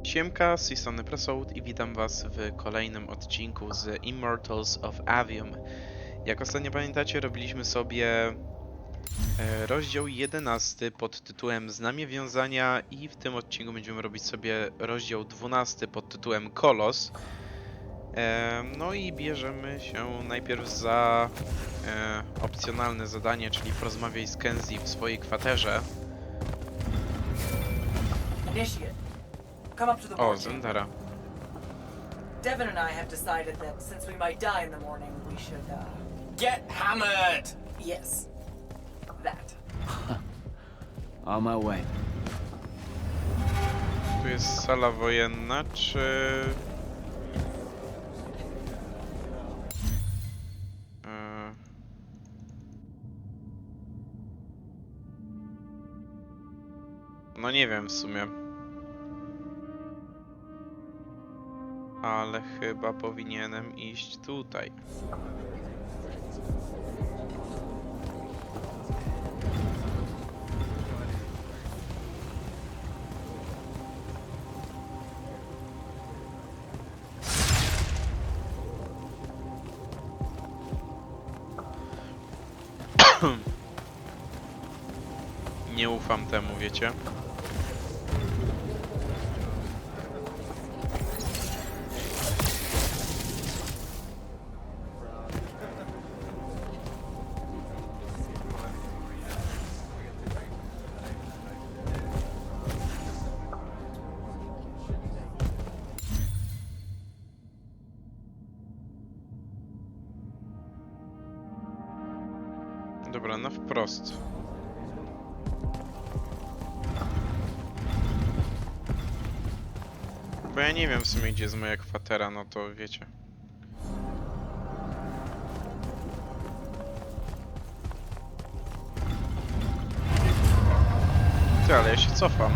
Siemka, z tej strony i witam was w kolejnym odcinku z Immortals of Aveum. Jak ostatnio pamiętacie, robiliśmy sobie rozdział 11 pod tytułem Znamie Wiązania i w tym odcinku będziemy robić sobie rozdział 12 pod tytułem Kolos. No i bierzemy się najpierw za opcjonalne zadanie, czyli porozmawiaj z Kenzie w swojej kwaterze. Come up to the O, board. Zendara. Devin and I have decided that since we might die in the morning, we should, Get hammered! yes. That. On my way. Tu jest sala wojenna, czy... No nie wiem w sumie. Ale chyba powinienem iść tutaj. Nie ufam temu, wiecie? Dobra, no wprost. Bo ja nie wiem w sumie, gdzie jest moja kwatera, no to wiecie. Ty, ale ja się cofam.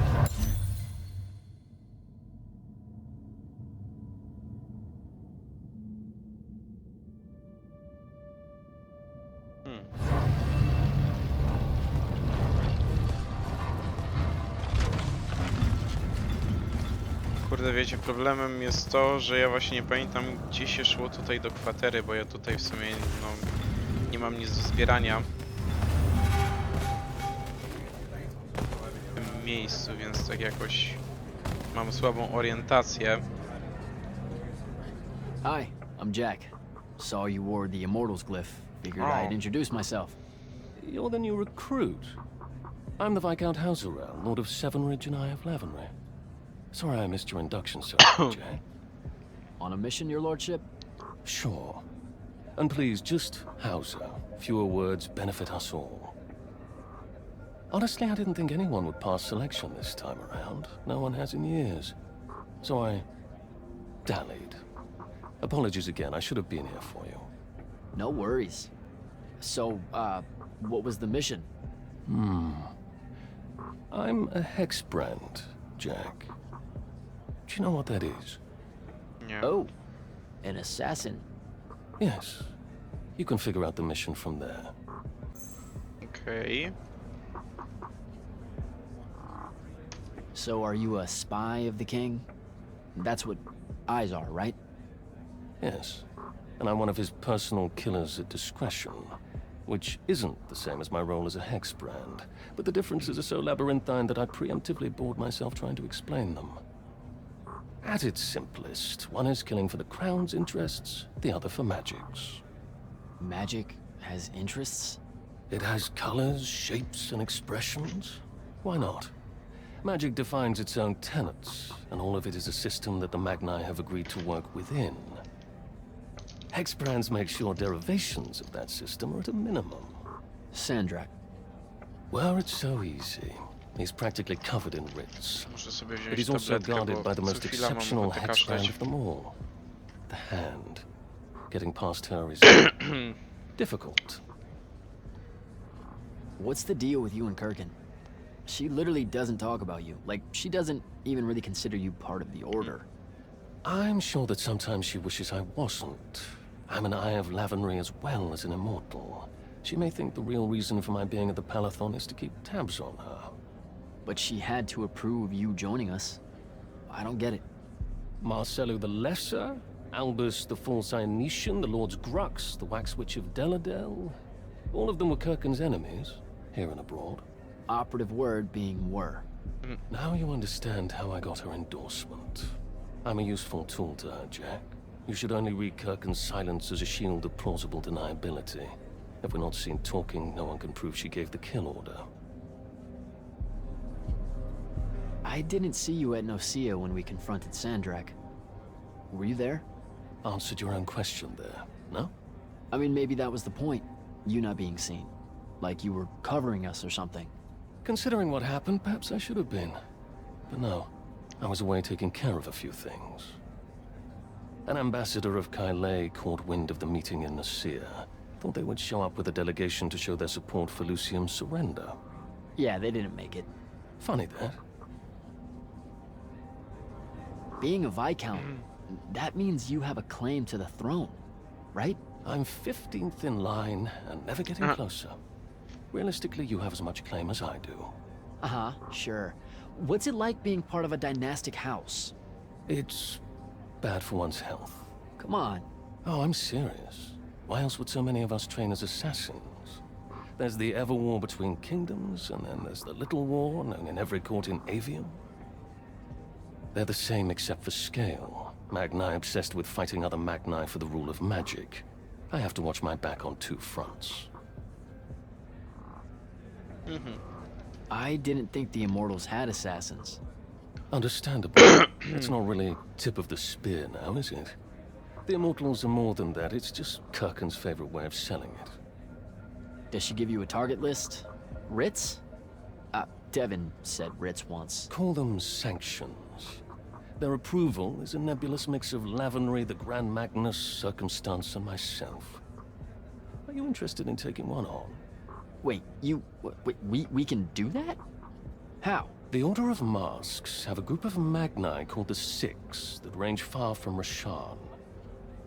Kurde, wiecie, problemem jest to, że ja właśnie nie pamiętam, gdzie się szło tutaj do kwatery, bo ja tutaj w sumie, no, nie mam nic do zbierania w tym miejscu, więc tak jakoś mam słabą orientację. Hi, I'm Jack. Saw you wore the Immortals glyph. Figured I'd introduce myself. You're the new recruit. I'm the Viscount Hauserel, Lord of Sevenridge and Eye of Lavenry. Sorry I missed your induction, sir, Jack. On a mission, your lordship? Sure. And please, just Hauser. Fewer words benefit us all. Honestly, I didn't think anyone would pass selection this time around. No one has in years. So I dallied. Apologies again, I should have been here for you. No worries. So, what was the mission? I'm a hexbrand, Jack. Do you know what that is? Nie. Oh, an assassin. Yes. You can figure out the mission from there. Okej. So, are you a spy of the king? That's what eyes are, right? Yes. And I'm one of his personal killers at discretion. Which isn't the same as my role as a hexbrand. But the differences are so labyrinthine that I preemptively bored myself trying to explain them. At its simplest, one is killing for the crown's interests, the other for magic's. Magic has interests? It has colors, shapes, and expressions. Why not? Magic defines its own tenets, and all of it is a system that the Magni have agreed to work within. Hexbrands make sure derivations of that system are at a minimum. Sandrak. Well, it's so easy. He's practically covered in writs. Muszę sobie But wziąć he's also tabletkę, guarded bo by the co most chwila mam exceptional ochotę hexbrand kaszleć. of them all. The Hand. Getting past her is difficult. What's the deal with you and Kirkin? She literally doesn't talk about you. Like, she doesn't even really consider you part of the Order. I'm sure that sometimes she wishes I wasn't. I'm an Eye of Lavenry as well as an Immortal. She may think the real reason for my being at the Palathon is to keep tabs on her. But she had to approve you joining us. I don't get it. Marcello the Lesser, Albus the False Ianetian, the Lord's Grux, the Wax Witch of Deladel. All of them were Kirkin's enemies, here and abroad. Operative word being were. Now you understand how I got her endorsement. I'm a useful tool to her, Jack. You should only read Kirkin's silence as a shield of plausible deniability. If we're not seen talking, no one can prove she gave the kill order. I didn't see you at Nicaea when we confronted Sandrak. Were you there? Answered your own question there, no? I mean, maybe that was the point. You not being seen. Like you were covering us or something. Considering what happened, perhaps I should have been. But no, I was away taking care of a few things. An ambassador of Kylay caught wind of the meeting in Nicaea. Thought they would show up with a delegation to show their support for Lucium's surrender. Yeah, they didn't make it. Funny that. Being a Viscount, that means you have a claim to the throne, right? I'm 15th in line and never getting closer. Realistically, you have as much claim as I do. Uh-huh, sure. What's it like being part of a dynastic house? It's bad for one's health. Come on. Oh, I'm serious. Why else would so many of us train as assassins? There's the ever war between kingdoms, and then there's the little war known in every court in Aveum. They're the same except for scale. Magni obsessed with fighting other Magni for the rule of magic. I have to watch my back on two fronts. I didn't think the Immortals had assassins. Understandable. It's not really tip of the spear now, is it? The Immortals are more than that. It's just Kirkin's favorite way of selling it. Does she give you a target list? Writs? Devin said writs once. Call them sanctions. Their approval is a nebulous mix of Lavenry, the Grand Magnus, Circumstance, and myself. Are you interested in taking one on? Wait, we can do that? How? The Order of Masks have a group of Magni called the Six that range far from Rasharn.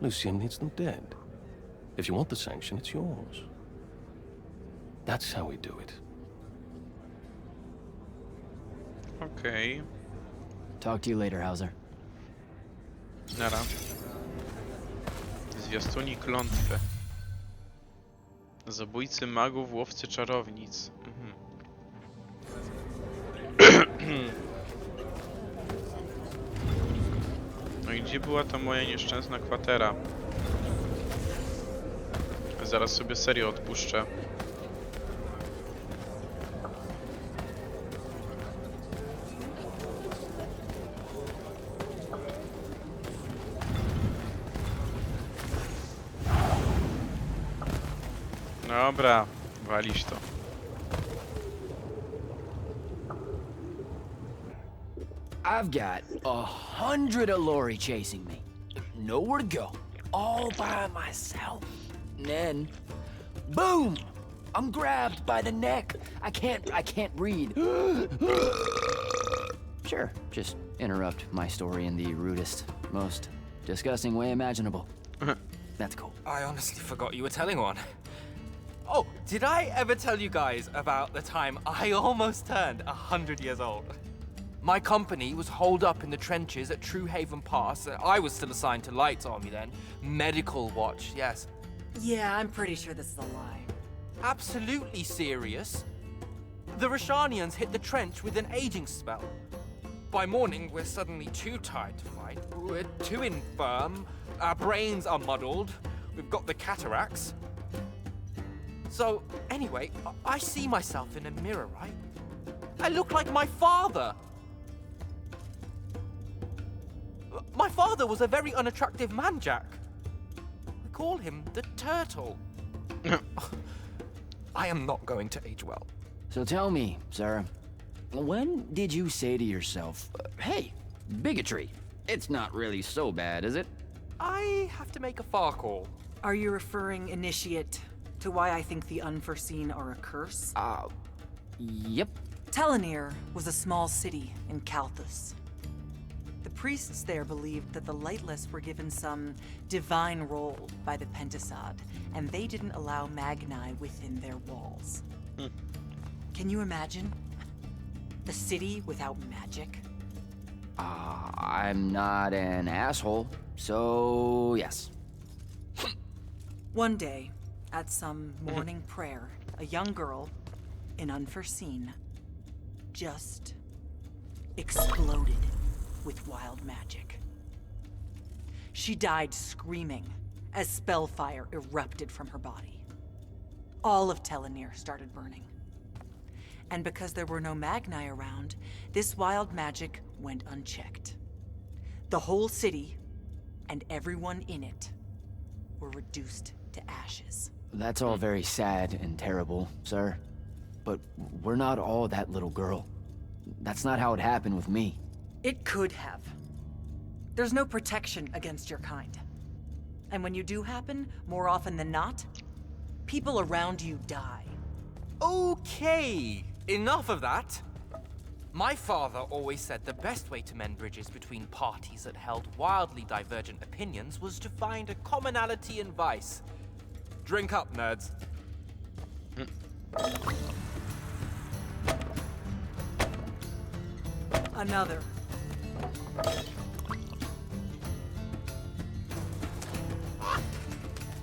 Lucium needs them dead. If you want the sanction, it's yours. That's how we do it. Okej. Talk to you later, Hauser. Nara. Zwiastuni klątwy. Zabójcy magów, łowcy czarownic. No i gdzie była ta moja nieszczęsna kwatera? Zaraz sobie serię odpuszczę. Dobra, walić to. I've got 100 Alori chasing me. Nowhere to go. All by myself. And then, boom! I'm grabbed by the neck. I can't breathe. Sure, just interrupt my story in the rudest, most disgusting way imaginable. That's cool. I honestly forgot you were telling one. Oh, did I ever tell you guys about the time I almost turned 100 years old? My company was holed up in the trenches at True Haven Pass. I was still assigned to Light's army then. Medical watch, yes. Yeah, I'm pretty sure this is a lie. Absolutely serious. The Rashanians hit the trench with an aging spell. By morning, we're suddenly too tired to fight. We're too infirm. Our brains are muddled. We've got the cataracts. So, anyway, I see myself in a mirror, right? I look like my father. My father was a very unattractive man, Jack. We call him the Turtle. I am not going to age well. So tell me, Sarah, when did you say to yourself, hey, bigotry, it's not really so bad, is it? I have to make a far call. Are you referring, Initiate, to why I think the unforeseen are a curse? Yep. Telenir was a small city in Kalthus. The priests there believed that the Lightless were given some divine role by the Pentasod, and they didn't allow Magni within their walls. Can you imagine? The city without magic? I'm not an asshole, so yes. One day, at some morning prayer, a young girl, in unforeseen, just exploded with wild magic. She died screaming as spellfire erupted from her body. All of Telenir started burning. And because there were no Magni around, this wild magic went unchecked. The whole city, and everyone in it, were reduced to ashes. That's all very sad and terrible, sir. But we're not all that little girl. That's not how it happened with me. It could have. There's no protection against your kind. And when you do happen, more often than not, people around you die. Okay, enough of that. My father always said the best way to mend bridges between parties that held wildly divergent opinions was to find a commonality in vice. Drink up, nerds. Another.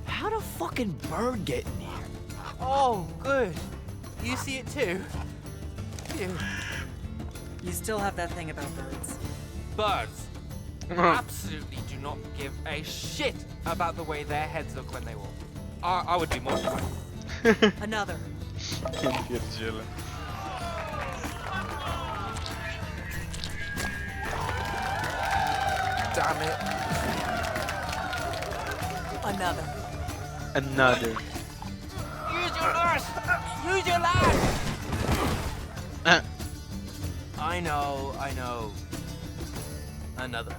How'd a fucking bird get in here? Oh, good. You see it too? Phew. You still have that thing about birds. Birds absolutely do not give a shit about the way their heads look when they walk. I would be mortified. Another. Pierdziele. Damn it. Another. Another. Use your lash! Use your lash! I know. Another.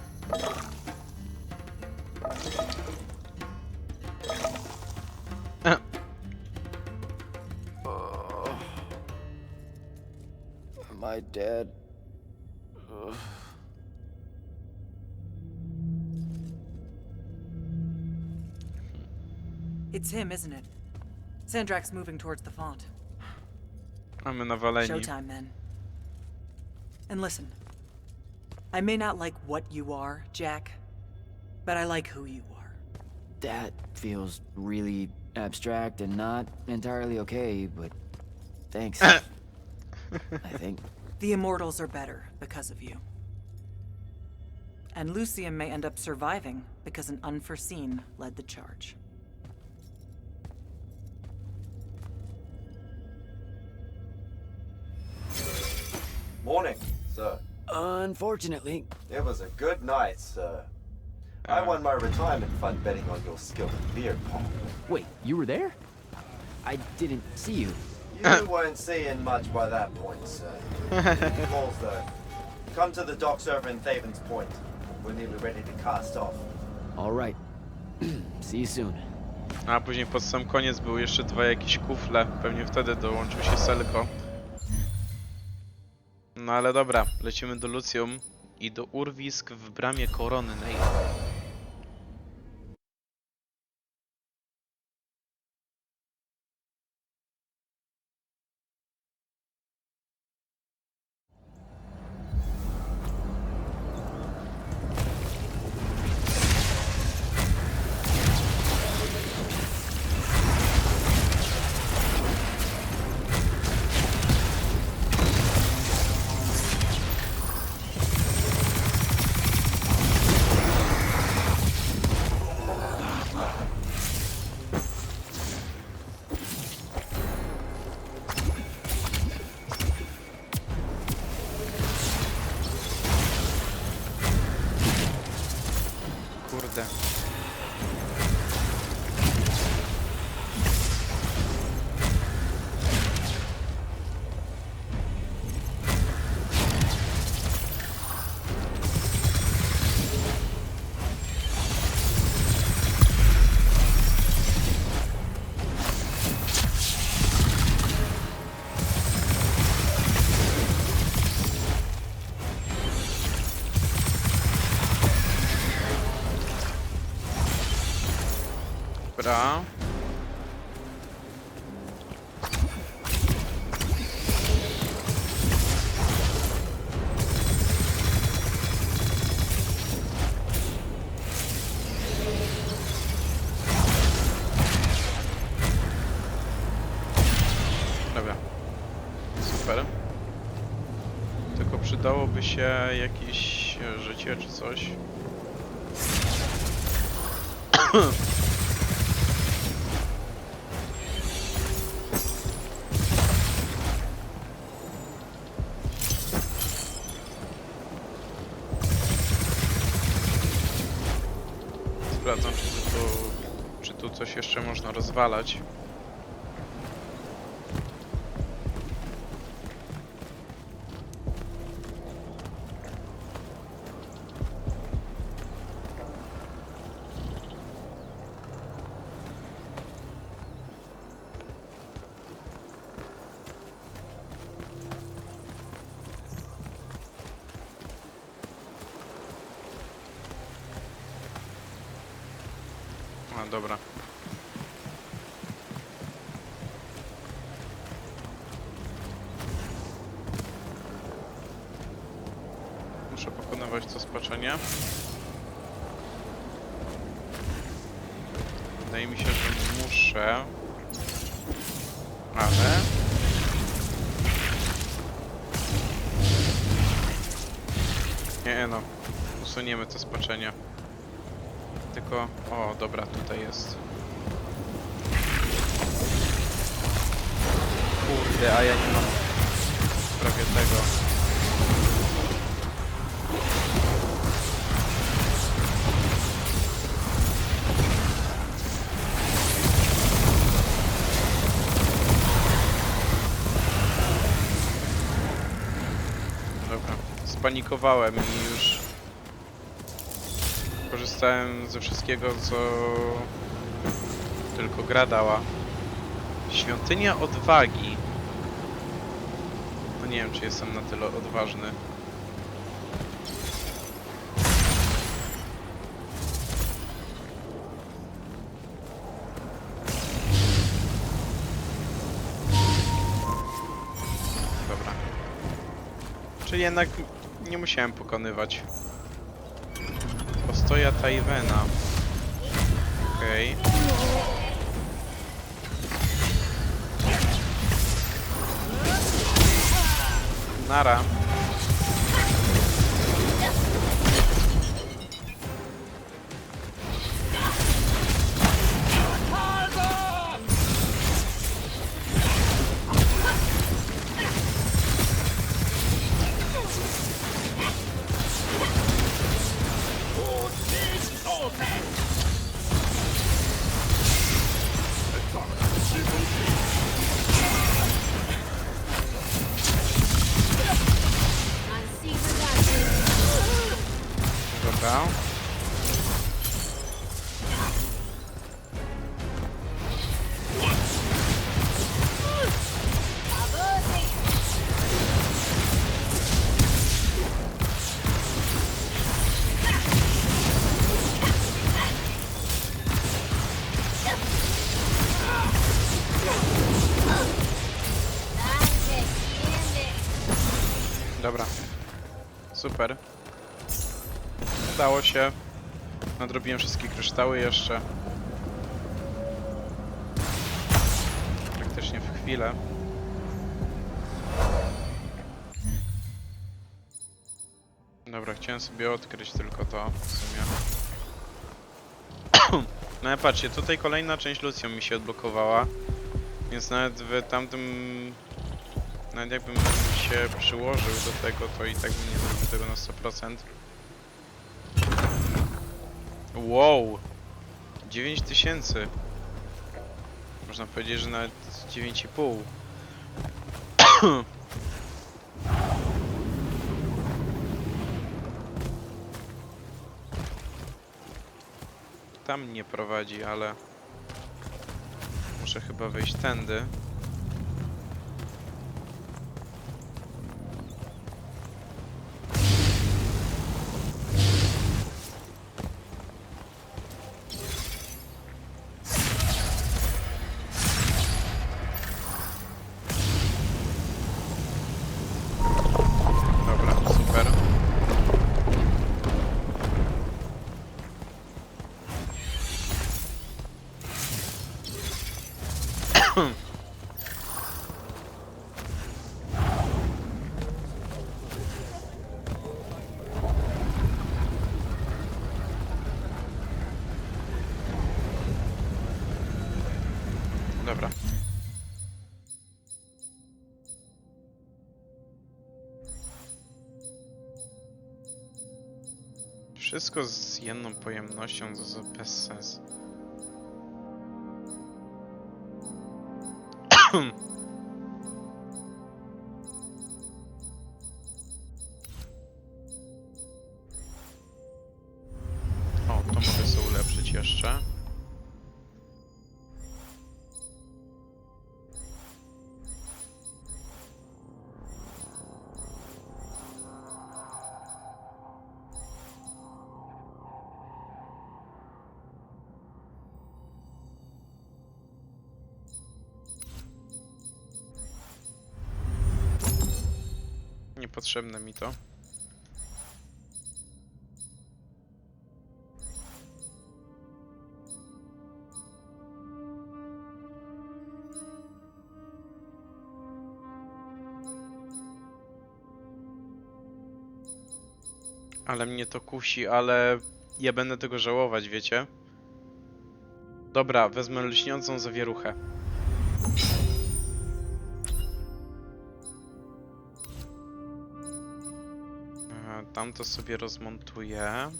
Am I dead? It's him, isn't it? Sandrak's moving towards the font. Mamy nawaleni. Showtime, then. And listen, I may not like what you are, Jack, but I like who you are. That feels really abstract and not entirely okay, but thanks. I think. The Immortals are better because of you. And Lucium may end up surviving because an unforeseen led the charge. Morning, sir. Unfortunately, It was a good night, sir. I won my retirement fund betting on your skill in beer pong. wait, you were there? I didn't see you. You weren't seeing much by that point, sir. Calls, though. Come to the docks over in Thaven's Point. We're nearly ready to cast off. All right. See you soon. A później pod sam koniec były jeszcze dwa jakieś kufle. Pewnie wtedy dołączył się Selko. No ale dobra, lecimy do Lucjum i do urwisk w bramie koronnej. Kurde. Dobra. Przydałby się jakieś życie czy coś. Sprawdzam, czy tu coś jeszcze można rozwalać. A, dobra. Muszę pokonywać to spaczenie. Wydaje mi się, że muszę. Ale... Nie no. Usuniemy to spaczenie. Tylko... O, dobra, tutaj jest. Kurde, a ja nie mam prawie tego. Dobra, spanikowałem i już korzystałem ze wszystkiego, co tylko gra dała. Świątynia odwagi. No nie wiem, czy jestem na tyle odważny. Dobra. Czyli jednak nie musiałem pokonywać. Postoja Tajwena. Okej. Nara. Dobra. Dobra. Super. Udało się. Nadrobiłem wszystkie kryształy jeszcze. Praktycznie w chwilę. Dobra, chciałem sobie odkryć tylko to w sumie. No ale patrzcie, tutaj kolejna część Lucją mi się odblokowała. Więc nawet w tamtym... Nawet jakbym się przyłożył do tego, to i tak bym nie zrobił tego na 100%. Wow! 9000. Można powiedzieć, że nawet 9,5. Tam nie prowadzi, ale muszę chyba wejść tędy. Dobra. Wszystko z jedną pojemnością to bez sensu. O, to mogę sobie ulepszyć jeszcze. Niepotrzebne mi to. Ale mnie to kusi, ale ja będę tego żałować, wiecie? Dobra, wezmę lśniącą zawieruchę. Tam to sobie rozmontuję.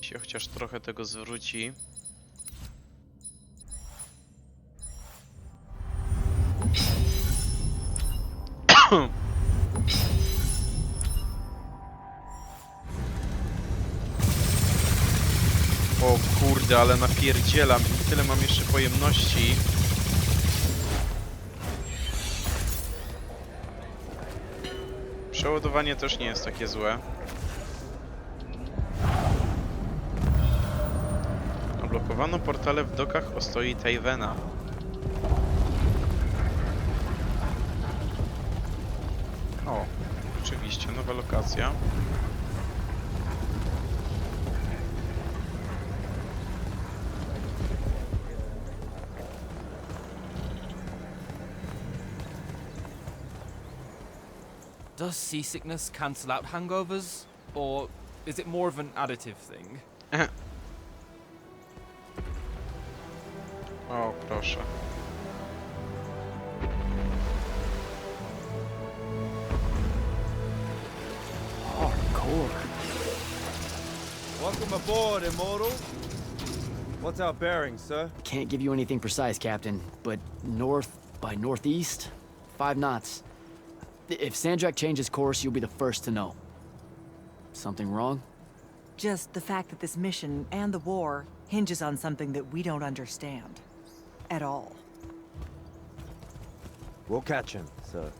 Się chociaż trochę tego zwróci. O kurde, ale napierdzielam i tyle mam jeszcze pojemności. Przeładowanie też nie jest takie złe. Odblokowano portale w dokach ostoi Tavena. O, oczywiście, nowa lokacja. Does seasickness cancel out hangovers? Or is it more of an additive thing? O, proszę. Hardcore. Welcome aboard, Immortal. What's our bearing, sir? Can't give you anything precise, Captain, but north by northeast, 5 knots. If Sandrak changes course, you'll be the first to know. Something wrong? Just the fact that this mission and the war hinges on something that we don't understand. At all. We'll catch him, sir.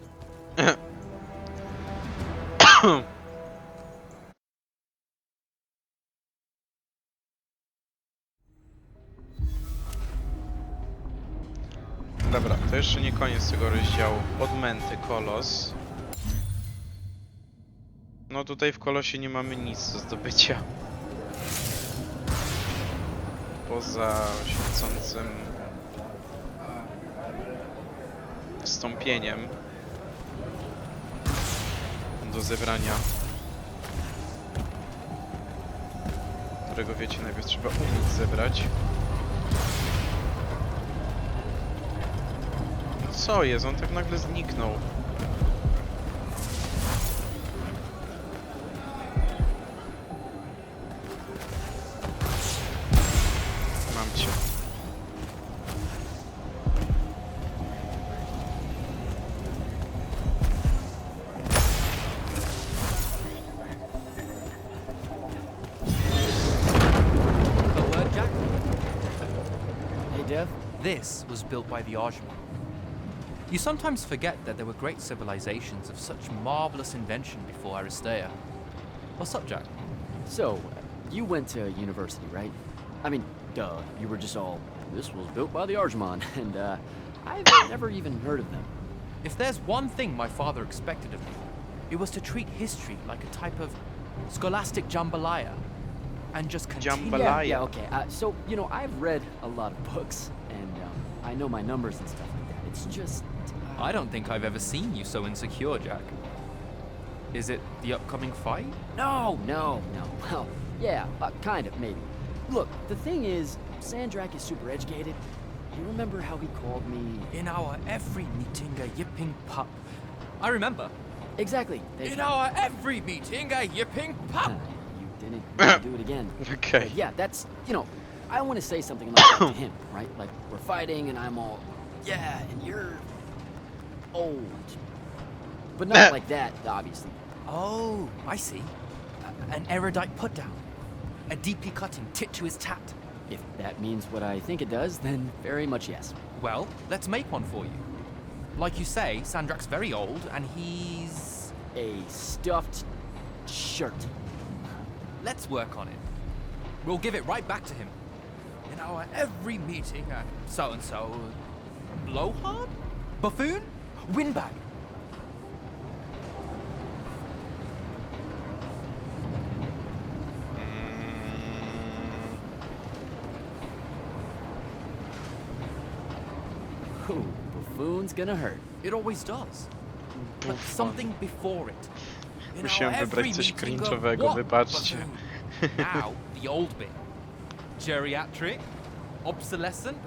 Dobra, to jeszcze nie koniec tego rozdziału. Odmęty Kolos. No tutaj w Kolosie nie mamy nic do zdobycia. Poza świecącym wstąpieniem do zebrania, którego wiecie, najpierw trzeba umieć zebrać. Co jest? On tak nagle zniknął. Mam cię. Alert, Jack? Hey, Dev? This was built by the Ajman. You sometimes forget that there were great civilizations of such marvelous invention before Aristea. What's up, Jack? So, you went to university, right? I mean, duh, you were just all, this was built by the Arjman, and, I've never even heard of them. If there's one thing my father expected of me, it was to treat history like a type of scholastic jambalaya. And just continue. Jambalaya. Yeah, okay, so, you know, I've read a lot of books, and, I know my numbers and stuff like that. It's just... I don't think I've ever seen you so insecure, Jack. Is it the upcoming fight? No. Well, yeah, kind of, maybe. Look, the thing is, Sandrak is super educated. You remember how he called me... In our every meeting, a yipping pup. I remember. Exactly. Thank In you. our every meeting, a yipping pup. You didn't need to do it again. Okay. But yeah, that's, you know, I want to say something like that to him, right? Like, we're fighting and I'm all, yeah, and you're old. But not like that, obviously. Oh, I see. An erudite put down. A deeply cutting tit to his tat. If that means what I think it does, then very much yes. Well, let's make one for you. Like you say, Sandrak's very old, and he's... A stuffed shirt. Let's work on it. We'll give it right back to him. In our every meeting, so-and-so... Blowhard? Buffoon? Windbag? Ooh, buffoon's gonna hurt. It always does. But Buffon. something before it. In Musiałem our wybrać every coś meeting, cringe'owego, what wybaczcie. buffoon? Now, the old bit. Geriatric? Obsolescent?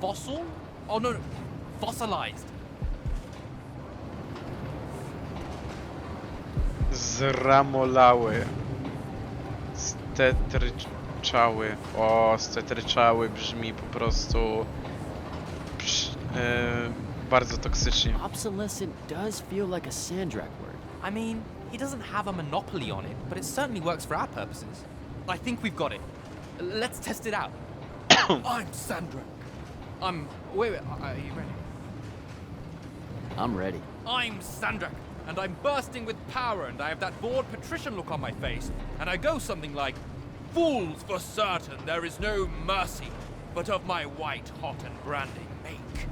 Fossil? Oh no, fossilized. Zramolały. Stetryczały. O, stetryczały brzmi po prostu... bardzo toksycznie. Obsolescent does feel like a Sandrak word. I mean, he doesn't have a monopoly on it, but it certainly works for our purposes. I think we've got it. Let's test it out. I'm Sandra. Wait, are you ready? I'm ready. I'm Sandrak, and I'm bursting with power, and I have that bored patrician look on my face, and I go something like, "Fools, for certain, there is no mercy, but of my white hot and branding make."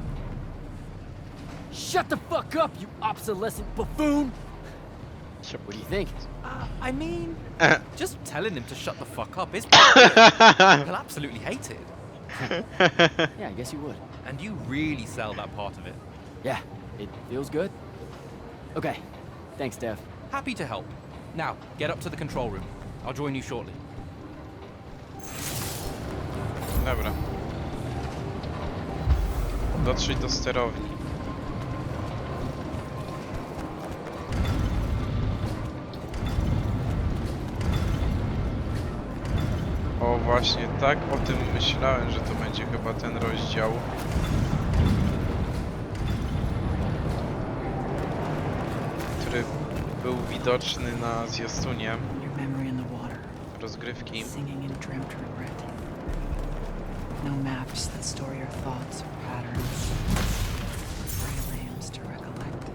Shut the fuck up, you obsolescent buffoon! What do you think? I mean, just telling him to shut the fuck up is he'll absolutely hate it. Yeah, I guess you would. And you really sell that part of it. Yeah, it feels good. Okay, thanks, Dev. Happy to help. Now, get up to the control room. I'll join you shortly. Dobra. Dotrzyj do sterowni. O właśnie, tak o tym myślałem, że to będzie chyba ten rozdział. Który był widoczny na zwiastunie Your memory in the water, rozgrywki. singing in dreamt regret. No maps that store your thoughts or patterns. Gray lambs to recollect.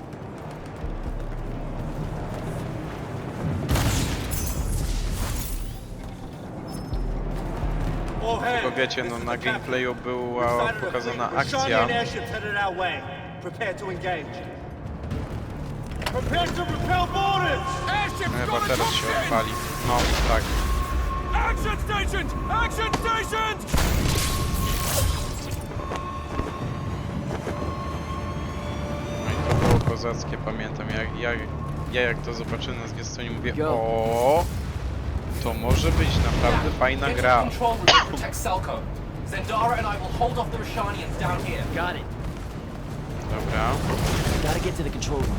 Tylko wiecie, no na gameplayu była pokazana akcja. Chyba teraz się odpali. No, tak. Action stations! Action stations! No i to było kozackie, pamiętam. Jak to zobaczyłem na zwiastunie, mówię, o, to może być naprawdę fajna gra. Got it. Dobra. Gotta get to the control room.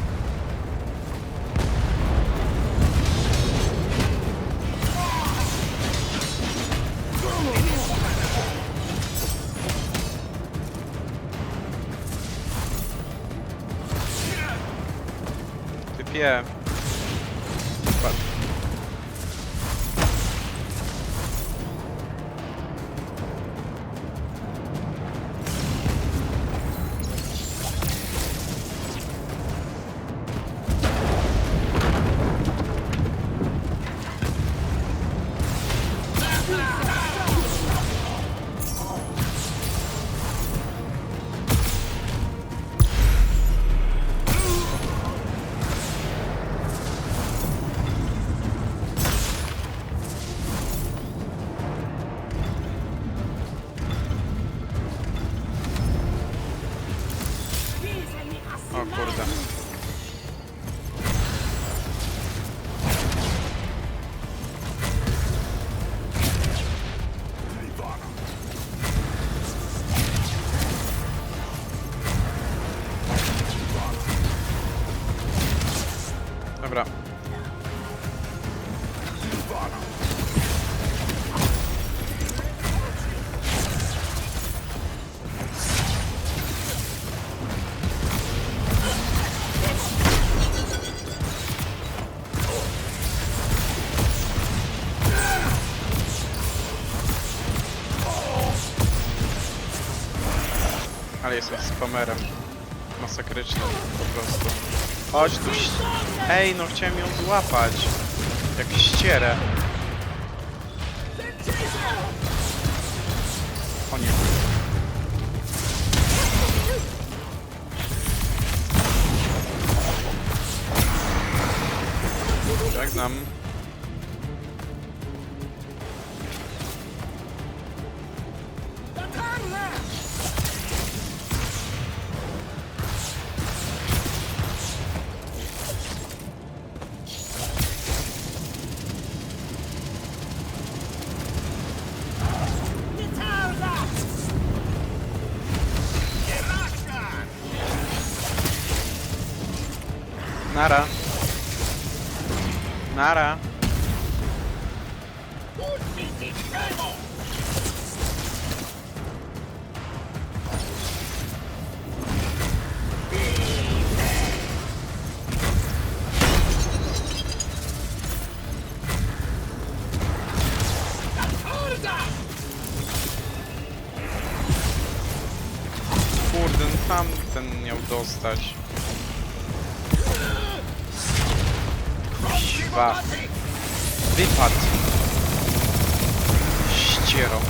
Typie. Patrz. Ale jestem spamerem. Masakrycznym po prostu. Chodź tu. Ej, no chciałem ją złapać. Jak ścierę. O nie. Żegnam. Nara. Nara. Kurde, tamten miał dostać. Kuźwa. Wypad. Ściero.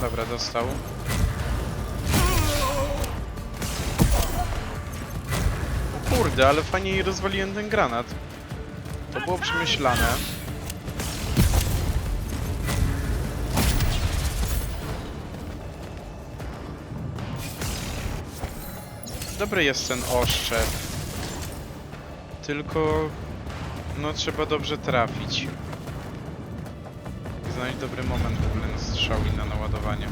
Dobra, dostał. O kurde, ale fajnie jej rozwaliłem ten granat. To było przemyślane. Dobry jest ten oszczep. Tylko... no trzeba dobrze trafić. I znaleźć dobry moment w ogóle na strzał i na naładowanie.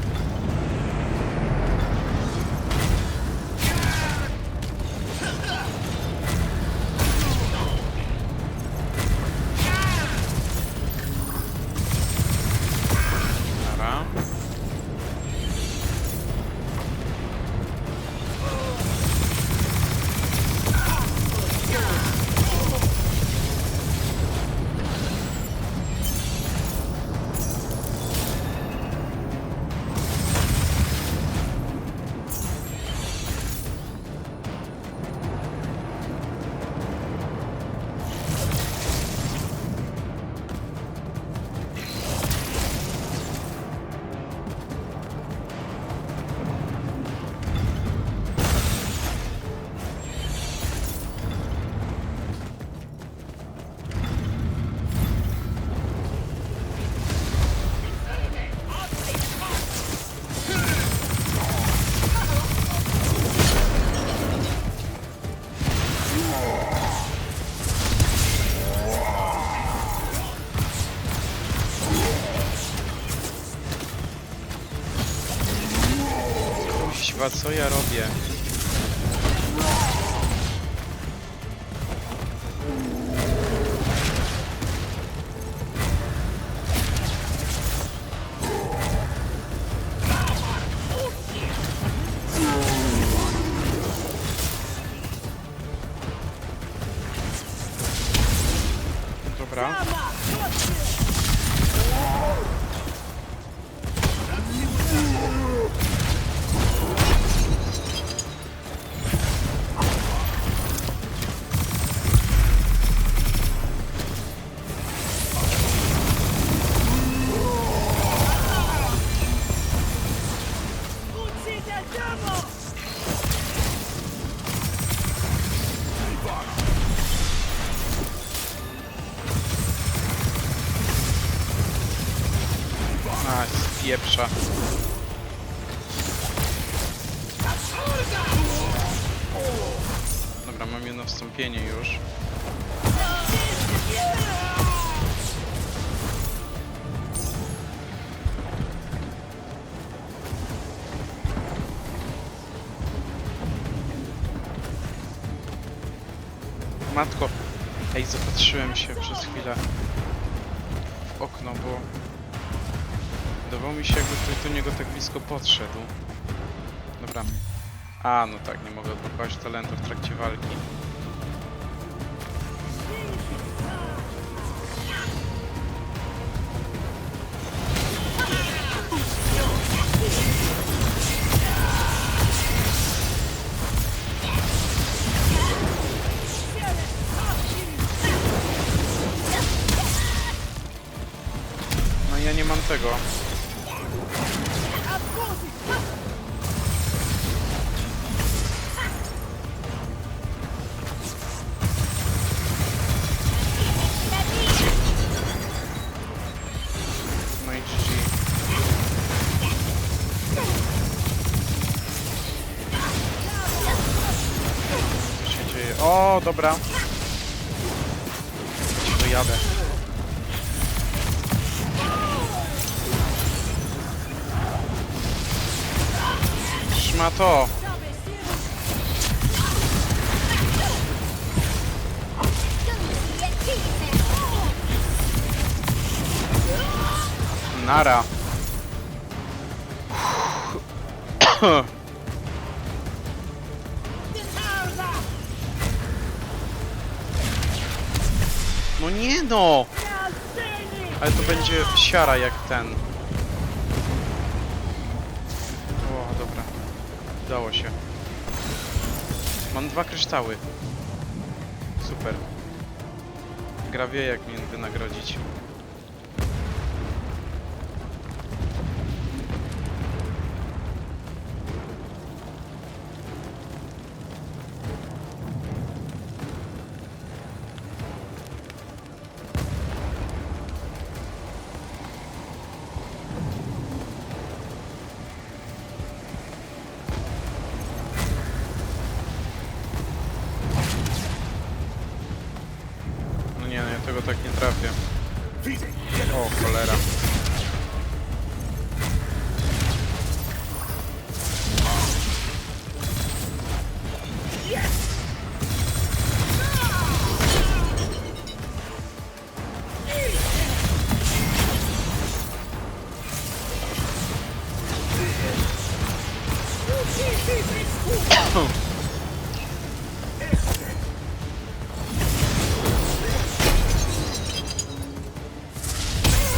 Dobra. Kuźwa, co ja robię? Dobra. A, spieprza. Dobra, mam jedno wstąpienie już. Matko! Ej, zapatrzyłem się przez chwilę w okno, bo wydawało mi się, jakby ktoś do niego tak blisko podszedł. Dobra. A, no tak, nie mogę odblokować talentu w trakcie walki. No ja nie mam tego. No i GG. Co się dzieje? O, dobra. Ci dojadę. Szmato! Nara. No nie no! Ale to będzie siara jak ten. O, dobra. Udało się. Mam 2 kryształy. Super. Gra wie, jak mnie wynagrodzić. No nie, no ja tego tak nie trafię. O, cholera.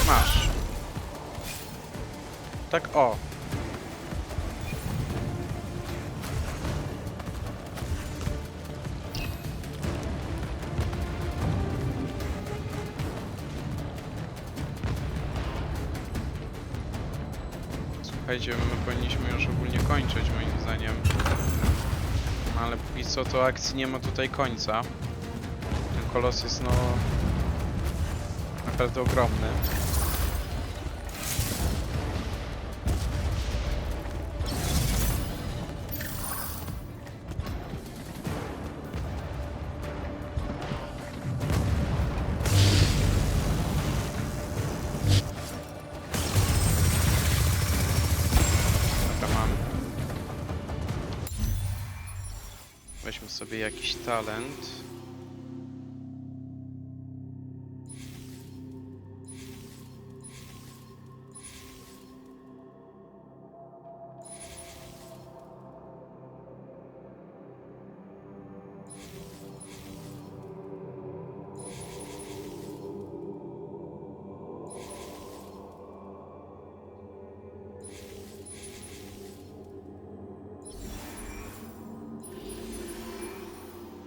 Masz. Tak o. Słuchajcie, my powinniśmy już ogólnie kończyć, moim zdaniem. Ale póki co to akcji nie ma tutaj końca. Ten kolos jest no naprawdę ogromny. Weźmy sobie jakiś talent.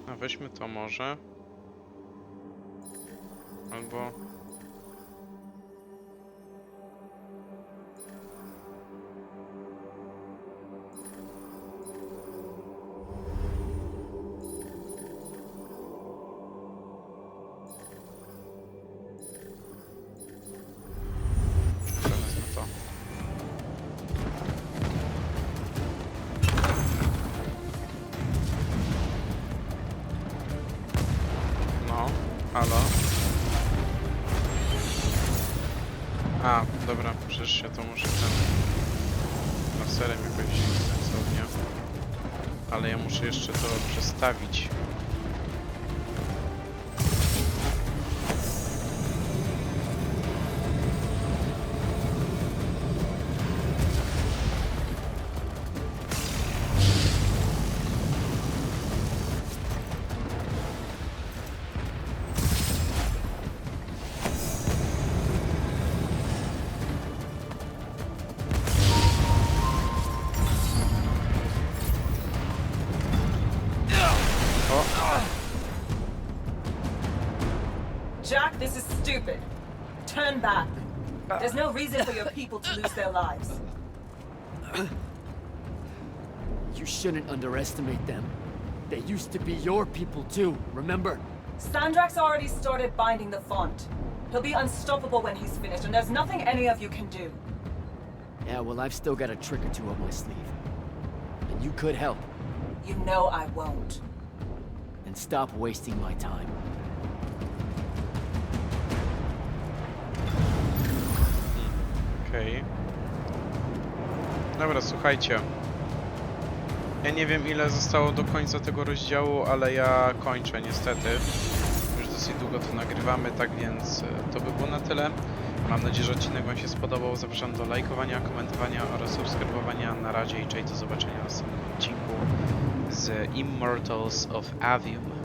A weźmy to może. Albo... Wezmę to. No, halo. A, dobra, przecież ja to muszę ten laserem jakoś sensownie. Ale ja muszę jeszcze to przestawić. There's no reason for your people to lose their lives. You shouldn't underestimate them. They used to be your people too, remember? Sandrak's already started binding the font. He'll be unstoppable when he's finished, and there's nothing any of you can do. Yeah, well, I've still got a trick or two up my sleeve. And you could help. You know I won't. And stop wasting my time. Okej. Dobra, słuchajcie. Ja nie wiem, ile zostało do końca tego rozdziału, ale ja kończę niestety. Już dosyć długo to nagrywamy, tak więc to by było na tyle. Mam nadzieję, że odcinek wam się spodobał. Zapraszam do lajkowania, komentowania oraz subskrybowania. Na razie i cześć, do zobaczenia w następnym odcinku z Immortals of Aveum.